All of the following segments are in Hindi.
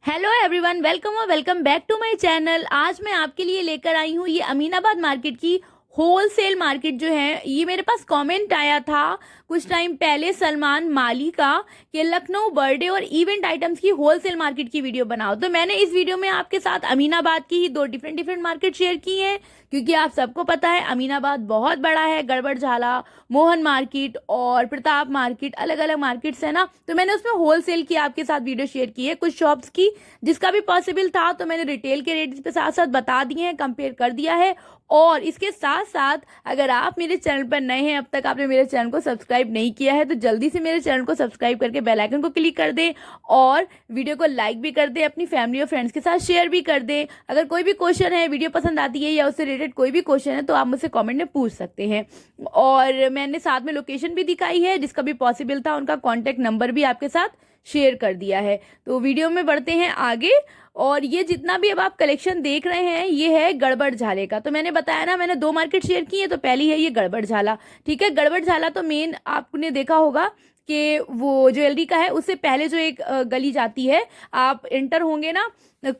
हेलो एवरीवन, वेलकम और welcome back to my channel. आज मैं आपके लिए लेकर आई हूँ ये अमीनाबाद मार्केट की होलसेल मार्केट जो है। ये मेरे पास कमेंट आया था कुछ टाइम पहले सलमान माली का कि लखनऊ बर्थडे और इवेंट आइटम्स की होलसेल मार्केट की वीडियो बनाओ। तो मैंने इस वीडियो में आपके साथ अमीनाबाद की ही दो डिफरेंट मार्केट शेयर की हैं, क्योंकि आप सबको पता है अमीनाबाद बहुत बड़ा है। गड़बड़ झाला, मोहन मार्केट और प्रताप मार्केट, अलग अलग मार्केट्स है ना। तो मैंने उसमें होलसेल की आपके साथ वीडियो शेयर की है, कुछ शॉप्स की जिसका भी पॉसिबल था तो मैंने रिटेल के रेट्स पे साथ साथ बता दिए हैं, कंपेयर कर दिया है। और इसके साथ साथ अगर आप मेरे चैनल पर नए हैं, अब तक आपने मेरे चैनल को सब्सक्राइब नहीं किया है, तो जल्दी से मेरे चैनल को सब्सक्राइब करके बेल आइकन को क्लिक कर दें और वीडियो को लाइक भी कर दें, अपनी फैमिली और फ्रेंड्स के साथ शेयर भी कर दें। अगर कोई भी क्वेश्चन है, वीडियो पसंद आती है या उससे रिलेटेड कोई भी क्वेश्चन है, तो आप मुझसे कमेंट में पूछ सकते हैं। और मैंने साथ में लोकेशन भी दिखाई है, जिसका भी पॉसिबल था उनका कॉन्टैक्ट नंबर भी आपके साथ शेयर कर दिया है। तो वीडियो में बढ़ते हैं आगे। और ये जितना भी अब आप कलेक्शन देख रहे हैं ये है गड़बड़ झाले का। तो मैंने बताया ना, मैंने दो मार्केट शेयर की है, तो पहली है ये गड़बड़ झाला। ठीक है, गड़बड़ झाला तो मेन आपने देखा होगा कि वो ज्वेलरी का है। उससे पहले जो एक गली जाती है, आप एंटर होंगे ना,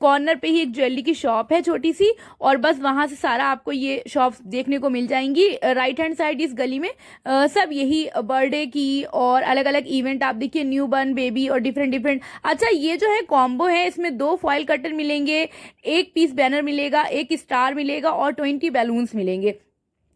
कॉर्नर पे ही एक ज्वेलरी की शॉप है छोटी सी, और बस वहां से सारा आपको ये शॉप्स देखने को मिल जाएंगी। राइट हैंड साइड इस गली में सब यही बर्थडे की और अलग अलग इवेंट आप देखिए, न्यू बर्न बेबी और डिफरेंट। अच्छा, ये जो है कॉम्बो है, इसमें दो फॉयल कटर मिलेंगे, एक पीस बैनर मिलेगा, एक स्टार मिलेगा और 20 बैलून्स मिलेंगे।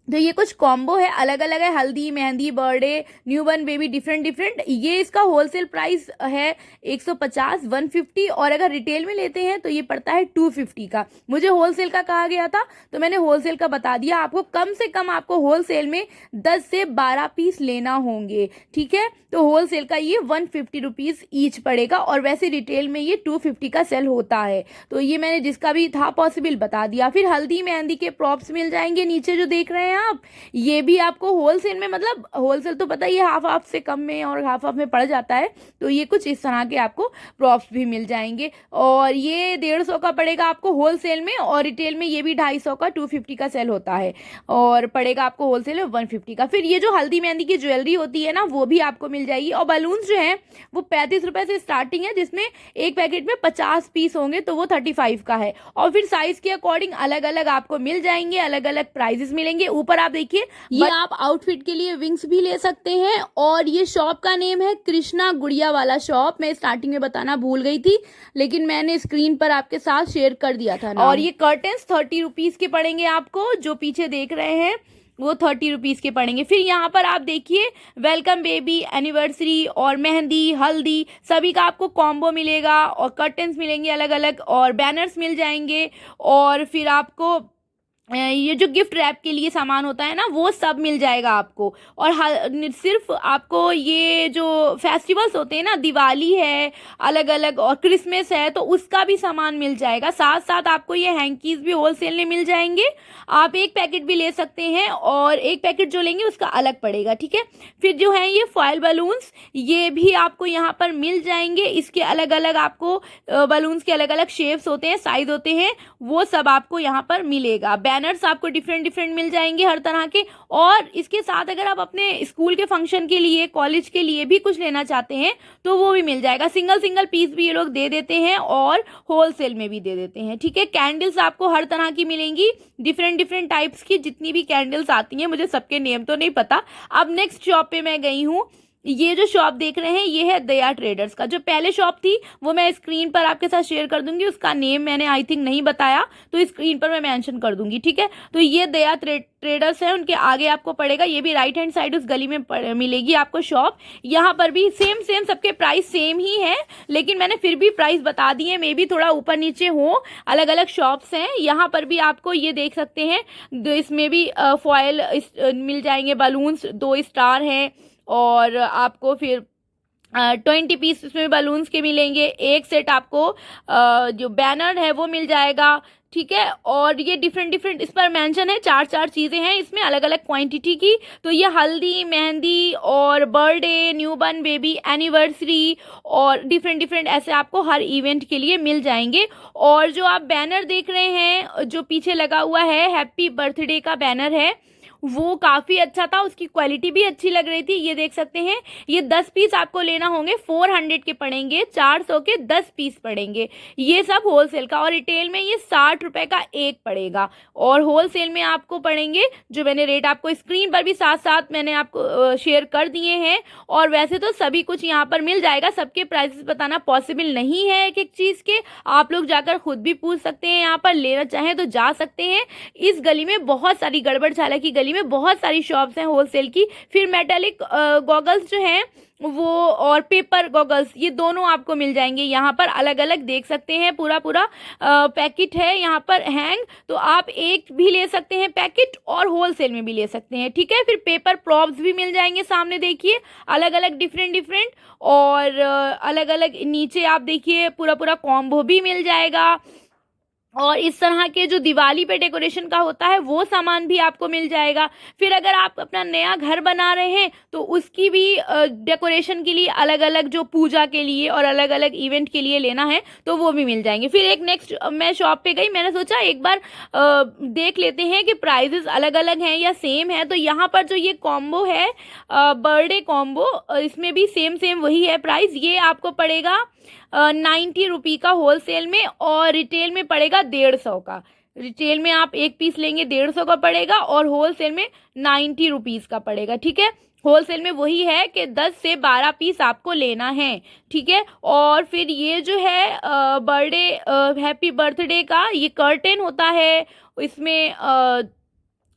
तो ये कुछ कॉम्बो है, अलग अलग है, हल्दी, mehndi, birthday, new burn baby, different. ये इसका होलसेल प्राइस है 150, 150, और अगर रिटेल में लेते हैं तो ये पड़ता है 250 का। मुझे होलसेल का कहा गया था तो मैंने होलसेल का बता दिया आपको। कम से कम आपको होलसेल में 10 से 12 पीस लेना होंगे। ठीक है, तो होलसेल का ये 150 रुपीज ईच पड़ेगा, और वैसे रिटेल में ये 250 का सेल होता है। तो ये मैंने जिसका भी था पॉसिबल बता दिया। फिर हल्दी मेहंदी के प्रॉप्स मिल जाएंगे नीचे जो देख रहे हैं आप, ये भी आपको होलसेल में, मतलब होलसेल तो पता ही है हाफ हाफ से कम में और हाफ हाफ में पड़ जाता है, तो ये कुछ इस तरह के आपको प्रॉप्स भी मिल जाएंगे। और ये 150 का पड़ेगा आपको होलसेल में, और रिटेल में ये भी 250 का, 250 का सेल होता है, और पड़ेगा आपको होलसेल में 150 का। फिर ये जो हल्दी मेहंदी की ज्वेलरी होती है ना, वो भी आपको मिल जाएगी। और बलून्स जो है वो 35 रुपए से स्टार्टिंग है, जिसमें एक पैकेट में 50 पीस होंगे, तो वो 35 का है। और फिर साइज के अकॉर्डिंग अलग अलग आपको मिल जाएंगे, अलग अलग प्राइजेस मिलेंगे। ऊपर आप देखिए, ये आप आउटफिट के लिए विंग्स भी ले सकते हैं। और ये शॉप का नेम है कृष्णा गुड़िया वाला शॉप। मैं स्टार्टिंग में बताना भूल गई थी, लेकिन मैंने स्क्रीन पर आपके साथ शेयर कर दिया था ना। और ये कर्टेन्स 30 रुपीज के पड़ेंगे आपको, जो पीछे देख रहे हैं वो 30 रुपीज के पड़ेंगे। फिर यहाँ पर आप देखिए, वेलकम बेबी, एनिवर्सरी और मेहंदी, हल्दी, सभी का आपको कॉम्बो मिलेगा, और कर्टेन्स मिलेंगे अलग अलग, और बैनर्स मिल जाएंगे। और फिर आपको ये जो गिफ्ट रैप के लिए सामान होता है ना, वो सब मिल जाएगा आपको। और सिर्फ आपको ये जो फेस्टिवल्स होते हैं ना, दिवाली है अलग अलग और क्रिसमस है, तो उसका भी सामान मिल जाएगा। साथ साथ आपको ये हैंकीज भी होलसेल में मिल जाएंगे। आप एक पैकेट भी ले सकते हैं, और एक पैकेट जो लेंगे उसका अलग पड़ेगा। ठीक है, फिर जो है ये फॉयल बलून्स, ये भी आपको यहाँ पर मिल जाएंगे। इसके अलग अलग आपको बलून्स के अलग अलग शेप्स होते हैं, साइज होते हैं, वो सब आपको यहाँ पर मिलेगा। बैनर्स आपको डिफरेंट मिल जाएंगे हर तरह के। और इसके साथ अगर आप अपने स्कूल के फंक्शन के लिए, कॉलेज के लिए भी कुछ लेना चाहते हैं, तो वो भी मिल जाएगा। सिंगल पीस भी ये लोग दे देते हैं, और होलसेल में भी दे देते हैं। ठीक है, कैंडल्स आपको हर तरह की मिलेंगी, डिफरेंट टाइप्स की। जितनी भी कैंडल्स आती हैं, मुझे सबके नेम तो नहीं पता। अब नेक्स्ट शॉप पे मैं गई हूँ। ये जो शॉप देख रहे हैं ये है दया ट्रेडर्स का। जो पहले शॉप थी वो मैं स्क्रीन पर आपके साथ शेयर कर दूंगी, उसका नेम मैंने आई थिंक नहीं बताया, तो स्क्रीन पर मैं मेंशन कर दूंगी। ठीक है, तो ये दया ट्रेडर्स है, उनके आगे आपको पड़ेगा, ये भी राइट हैंड साइड उस गली में मिलेगी आपको शॉप। यहाँ पर भी सेम सबके प्राइस सेम ही है, लेकिन मैंने फिर भी प्राइस बता दिए, मे भी थोड़ा ऊपर नीचे हो, अलग अलग शॉप्स हैं। यहाँ पर भी आपको ये देख सकते हैं, इसमें भी फॉयल मिल जाएंगे, बलून्स 2 स्टार हैं, और आपको फिर 20 पीस इसमें बलून्स के मिलेंगे। एक सेट आपको जो बैनर है वो मिल जाएगा। ठीक है, और ये डिफरेंट इस पर मेंशन है, 4 चीजें हैं इसमें अलग अलग क्वांटिटी की। तो ये हल्दी, मेहंदी और birthday, new burn baby, anniversary और डिफरेंट ऐसे आपको हर इवेंट के लिए मिल जाएंगे। और जो आप बैनर देख रहे हैं जो पीछे लगा हुआ है, हैप्पी बर्थडे का बैनर है, वो काफ़ी अच्छा था, उसकी क्वालिटी भी अच्छी लग रही थी। ये देख सकते हैं, ये 10 पीस आपको लेना होंगे, 400 के पड़ेंगे, 400 के 10 पीस पड़ेंगे। ये सब होलसेल का, और रिटेल में ये 60 रुपए का एक पड़ेगा, और होलसेल में आपको पड़ेंगे, जो मैंने रेट आपको स्क्रीन पर भी साथ साथ मैंने आपको शेयर कर दिए हैं। और वैसे तो सभी कुछ यहाँ पर मिल जाएगा, सबके प्राइसेस बताना पॉसिबल नहीं है एक एक चीज़ के, आप लोग जाकर खुद भी पूछ सकते हैं, यहाँ पर लेना चाहें तो जा सकते हैं। इस गली में बहुत सारी, गड़बड़ झाला की गली में बहुत सारी शॉप्स हैं होलसेल की। फिर मेटालिक गॉगल्स जो हैं वो, और पेपर गॉगल्स, ये दोनों आपको मिल जाएंगे यहाँ पर अलग अलग, देख सकते हैं पूरा पूरा पैकेट है यहाँ पर हैंग, तो आप एक भी ले सकते हैं पैकेट और होलसेल में भी ले सकते हैं, ठीक है। फिर पेपर प्रॉप्स भी मिल जाएंगे, सामने देखिए अलग अलग डिफरेंट डिफरेंट, और अलग अलग नीचे आप देखिए पूरा पूरा कॉम्बो भी मिल जाएगा। और इस तरह के जो दिवाली पे डेकोरेशन का होता है वो सामान भी आपको मिल जाएगा। फिर अगर आप अपना नया घर बना रहे हैं तो उसकी भी डेकोरेशन के लिए अलग अलग, जो पूजा के लिए और अलग अलग इवेंट के लिए लेना है तो वो भी मिल जाएंगे। फिर एक नेक्स्ट मैं शॉप पे गई, मैंने सोचा एक बार देख लेते हैं कि प्राइजेस अलग अलग हैं या सेम है। तो यहाँ पर जो ये कॉम्बो है, बर्थडे कॉम्बो, इसमें भी सेम सेम वही है प्राइस। ये आपको पड़ेगा 90 रुपये का होलसेल में, और रिटेल में पड़ेगा 150 का। रिटेल में आप एक पीस लेंगे 150 का पड़ेगा, और होलसेल में 90 रुपीज़ का पड़ेगा, ठीक है। होलसेल में वही है कि 10 से 12 पीस आपको लेना है, ठीक है। और फिर ये जो है बर्थडे, हैप्पी बर्थडे का ये कर्टेन होता है, इसमें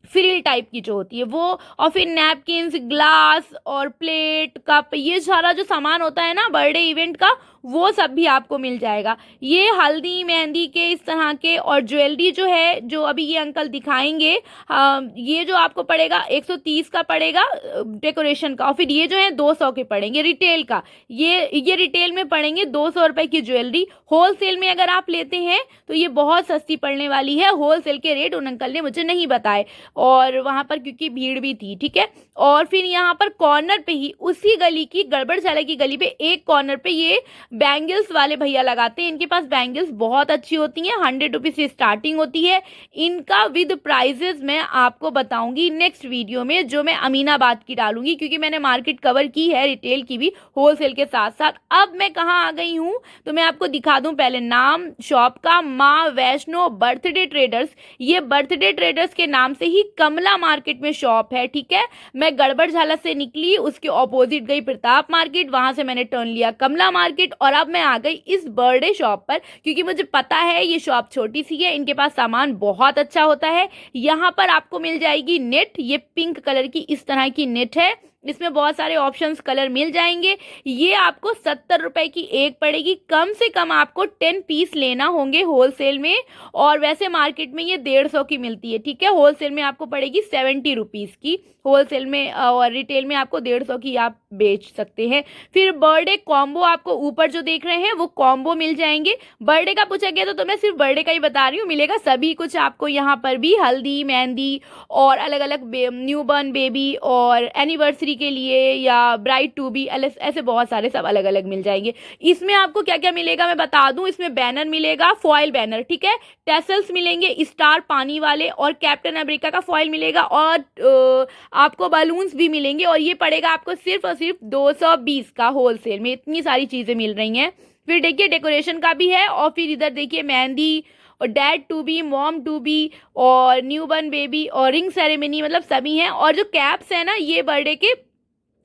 फ्रिल टाइप की जो होती है वो, और फिर नैपकिन्स, ग्लास और प्लेट, कप, ये सारा जो सामान होता है ना बर्थडे इवेंट का, वो सब भी आपको मिल जाएगा। ये हल्दी मेहंदी के इस तरह के, और ज्वेलरी जो है, जो अभी ये अंकल दिखाएंगे, ये जो आपको पड़ेगा 130 का पड़ेगा डेकोरेशन का, और फिर ये जो है 200 के पड़ेंगे रिटेल का। ये रिटेल में पड़ेंगे 200 रुपए की ज्वेलरी। होलसेल में अगर आप लेते हैं तो ये बहुत सस्ती पड़ने वाली है। होलसेल के रेट उन अंकल ने मुझे नहीं बताए, और वहां पर क्योंकि भीड़ भी थी, ठीक है। और फिर यहाँ पर कॉर्नर पे ही, उसी गली की, गड़बड़ झाला की गली पे एक कॉर्नर पे ये बैंगल्स वाले भैया लगाते हैं। इनके पास बैंगल्स बहुत अच्छी होती हैं, 100 रुपीज से स्टार्टिंग होती है। इनका विद प्राइजेस मैं आपको बताऊंगी नेक्स्ट वीडियो में, जो मैं अमीनाबाद की डालूंगी, क्योंकि मैंने मार्केट कवर की है, रिटेल की भी, होलसेल के साथ साथ। अब मैं कहाँ आ गई हूँ तो मैं आपको दिखा दूं पहले नाम शॉप का, माँ वैष्णो बर्थडे ट्रेडर्स। ये बर्थडे ट्रेडर्स के नाम से ही कमला मार्केट में शॉप है, ठीक है। मैं गड़बड़ झाला से निकली, उसके ऑपोजिट गई प्रताप मार्केट, वहां से मैंने टर्न लिया कमला मार्केट, और अब मैं आ गई इस बर्थडे शॉप पर, क्योंकि मुझे पता है ये शॉप छोटी सी है, इनके पास सामान बहुत अच्छा होता है। यहाँ पर आपको मिल जाएगी नेट, ये पिंक कलर की इस तरह की नेट है, इसमें बहुत सारे ऑप्शंस कलर मिल जाएंगे। ये आपको 70 रुपए की एक पड़ेगी, कम से कम आपको 10 पीस लेना होंगे होलसेल में, और वैसे मार्केट में ये 150 की मिलती है, ठीक है। होलसेल में आपको पड़ेगी 70 रुपीज़ की होलसेल में, और रिटेल में आपको 150 की आप बेच सकते हैं। फिर बर्थडे कॉम्बो आपको ऊपर जो देख रहे हैं वो कॉम्बो मिल जाएंगे। बर्थडे का पूछा गया तो मैं सिर्फ बर्थडे का ही बता रही हूँ, मिलेगा सभी कुछ आपको यहाँ पर भी, हल्दी मेहंदी और अलग अलग न्यू बॉर्न बेबी और एनिवर्सरी के लिए या ब्राइड टू बी, ऐसे बहुत सारे सब अलग अलग मिल जाएंगे। इसमें आपको क्या क्या मिलेगा मैं बता दूं, इसमें बैनर मिलेगा, फॉयल बैनर, ठीक है, टेसल्स मिलेंगे, स्टार पानी वाले, और कैप्टन अमेरिका का फॉयल मिलेगा, और आपको बलून्स भी मिलेंगे। और ये पड़ेगा आपको सिर्फ और सिर्फ 220 का होलसेल में। इतनी सारी चीजें मिल रही हैं। फिर देखिए डेकोरेशन का भी है, और फिर इधर देखिए मेहंदी और dad to be, mom to be और न्यू बॉर्न बेबी और रिंग सेरेमनी, मतलब सभी हैं। और जो कैप्स है ना ये बर्थडे के,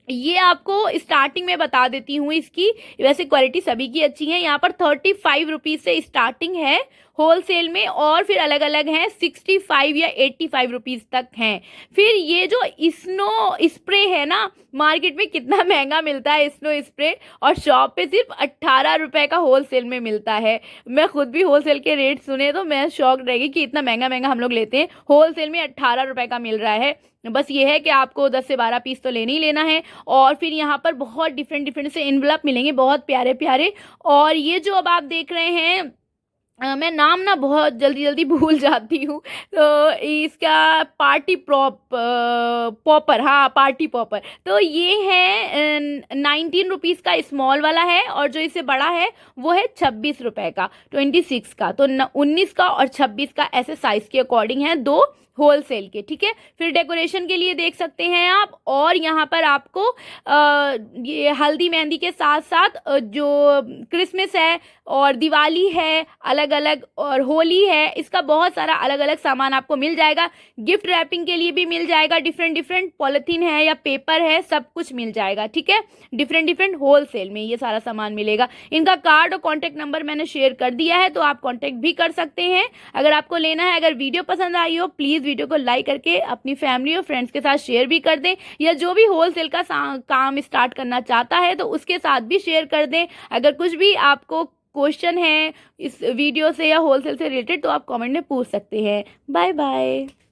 ये आपको स्टार्टिंग में बता देती हूँ इसकी, वैसे क्वालिटी सभी की अच्छी है। यहाँ पर 35 रुपीज से स्टार्टिंग है होलसेल में, और फिर अलग अलग हैं 65 या 85 रुपीज तक हैं। फिर ये जो स्नो स्प्रे है ना, मार्केट में कितना महंगा मिलता है स्नो स्प्रे, और शॉप पे सिर्फ 18 रुपए का होलसेल में मिलता है। मैं खुद भी होलसेल के रेट सुने तो मैं शॉक रह गई कि इतना महंगा महंगा हम लोग लेते हैं, होलसेल में 18 रुपए का मिल रहा है। बस ये है कि आपको 10 से 12 पीस तो लेना ही लेना है। और फिर यहाँ पर बहुत डिफरेंट डिफरेंट से एनवलप मिलेंगे, बहुत प्यारे प्यारे। और ये जो अब आप देख रहे हैं, मैं नाम ना बहुत जल्दी जल्दी भूल जाती हूँ, तो इसका पार्टी पॉपर, हाँ पार्टी पॉपर, तो ये है 19 रुपीज़ का स्मॉल वाला है, और जो इससे बड़ा है वो है 26 रुपए का, 26 का। तो 19 का और 26 का ऐसे साइज के अकॉर्डिंग है दो, होलसेल के, ठीक है। फिर डेकोरेशन के लिए देख सकते हैं आप, और यहाँ पर आपको ये हल्दी मेहंदी के साथ साथ जो क्रिसमस है और दिवाली है अलग अलग, और होली है, इसका बहुत सारा अलग अलग सामान आपको मिल जाएगा। गिफ्ट रैपिंग के लिए भी मिल जाएगा, डिफरेंट डिफरेंट पॉलिथीन है या पेपर है, सब कुछ मिल जाएगा, ठीक है। डिफरेंट डिफरेंट होलसेल में ये सारा सामान मिलेगा। इनका कार्ड और कॉन्टैक्ट नंबर मैंने शेयर कर दिया है, तो आप कॉन्टैक्ट भी कर सकते हैं अगर आपको लेना है। अगर वीडियो पसंद आई हो प्लीज़ वीडियो को लाइक करके अपनी फैमिली और फ्रेंड्स के साथ शेयर भी कर दें, या जो भी होलसेल का काम स्टार्ट करना चाहता है तो उसके साथ भी शेयर कर दें। अगर कुछ भी आपको क्वेश्चन है इस वीडियो से या होलसेल से रिलेटेड तो आप कमेंट में पूछ सकते हैं। Bye bye.